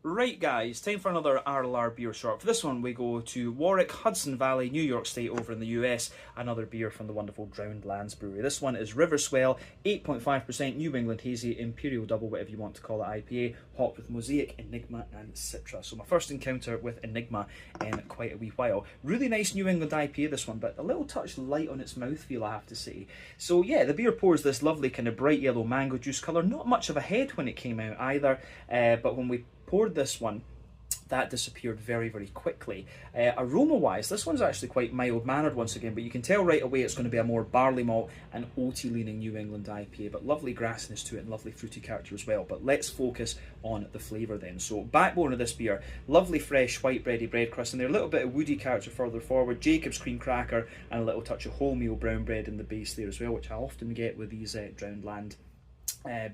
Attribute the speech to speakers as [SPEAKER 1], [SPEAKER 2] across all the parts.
[SPEAKER 1] Right guys, time for another RLR beer short. For this one we go to Warwick, Hudson Valley, New York State over in the US. Another beer from the wonderful Drowned Lands Brewery. This one is River Swell, 8.5% New England Hazy, Imperial Double, whatever you want to call it, IPA, hopped with Mosaic, Enigma and Citra. So my first encounter with Enigma in quite a wee while. Really nice New England IPA this one, but a little touch light on its mouthfeel I have to say. So yeah, the beer pours this lovely kind of bright yellow mango juice colour. Not much of a head when it came out either, but when we poured this one, that disappeared very, very quickly. Aroma-wise, this one's actually quite mild-mannered once again, but you can tell right away it's going to be a more barley malt and oaty-leaning New England IPA, but lovely grassiness to it and lovely fruity character as well. But let's focus on the flavour then. So, backbone of this beer, lovely fresh white bready bread crust, and there a little bit of woody character further forward, Jacob's cream cracker, and a little touch of wholemeal brown bread in the base there as well, which I often get with these Drowned Land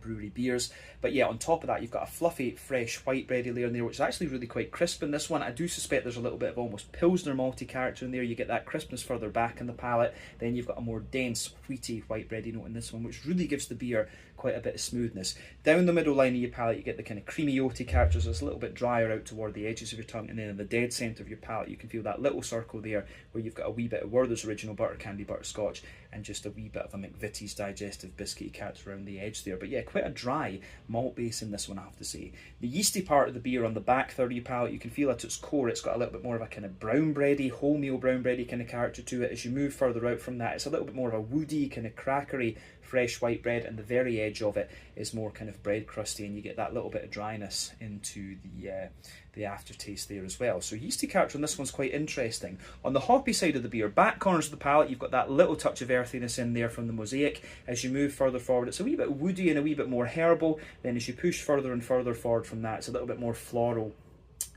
[SPEAKER 1] brewery beers. But yeah, on top of that you've got a fluffy fresh white bready layer in there, which is actually really quite crisp in this one. I do suspect there's a little bit of almost pilsner malty character in there. You get that crispness further back in the palate. Then you've got a more dense wheaty white bready note in this one, which really gives the beer quite a bit of smoothness. Down the middle line of your palate you get the kind of creamy oaty characters. It's a little bit drier out toward the edges of your tongue, and then in the dead centre of your palate you can feel that little circle there where you've got a wee bit of Werther's Original Butter Candy Butterscotch and just a wee bit of a McVitie's digestive biscuity character around the edge there. But yeah, quite a dry malt base in this one I have to say. The yeasty part of the beer on the back third of your palate, you can feel at its core it's got a little bit more of a kind of brown bready, wholemeal brown bready kind of character to it. As you move further out from that, it's a little bit more of a woody, kind of crackery, fresh white bread, and the very edge of it is more kind of bread crusty, and you get that little bit of dryness into the aftertaste there as well. So yeasty character on this one's quite interesting. On the hoppy side of the beer, back corners of the palate, you've got that little touch of earthiness in there from the Mosaic. As you move further forward, it's a wee bit woody and a wee bit more herbal. Then as you push further and further forward from that, it's a little bit more floral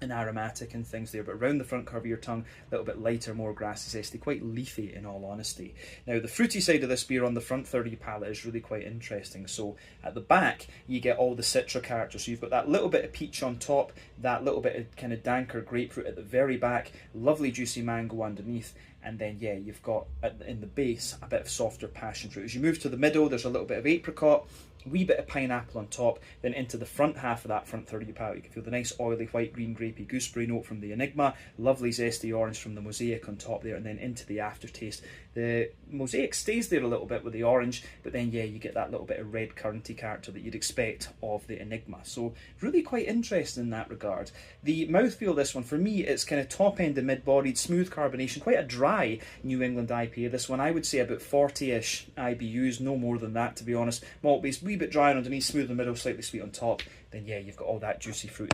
[SPEAKER 1] and aromatic and things there, but around the front curve of your tongue, a little bit lighter, more grassy zesty, quite leafy in all honesty. Now the fruity side of this beer on the front third of your palate is really quite interesting. So at the back you get all the Citra characters, so you've got that little bit of peach on top, that little bit of kind of danker grapefruit at the very back, lovely juicy mango underneath, and then yeah, you've got in the base a bit of softer passion fruit. As you move to the middle, there's a little bit of apricot, wee bit of pineapple on top. Then into the front half of that front third of your palate, you can feel the nice oily white green grapey gooseberry note from the Enigma, lovely zesty orange from the Mosaic on top there, and then into the aftertaste. The Mosaic stays there a little bit with the orange, but then yeah, you get that little bit of red curranty character that you'd expect of the Enigma. So really quite interesting in that regard. The mouthfeel of this one, for me, it's kind of top end and mid-bodied, smooth carbonation, quite a dry New England IPA. This one I would say about 40-ish IBUs, no more than that to be honest. Malt base, wee bit dry underneath, smooth in the middle, slightly sweet on top. Then yeah, you've got all that juicy fruit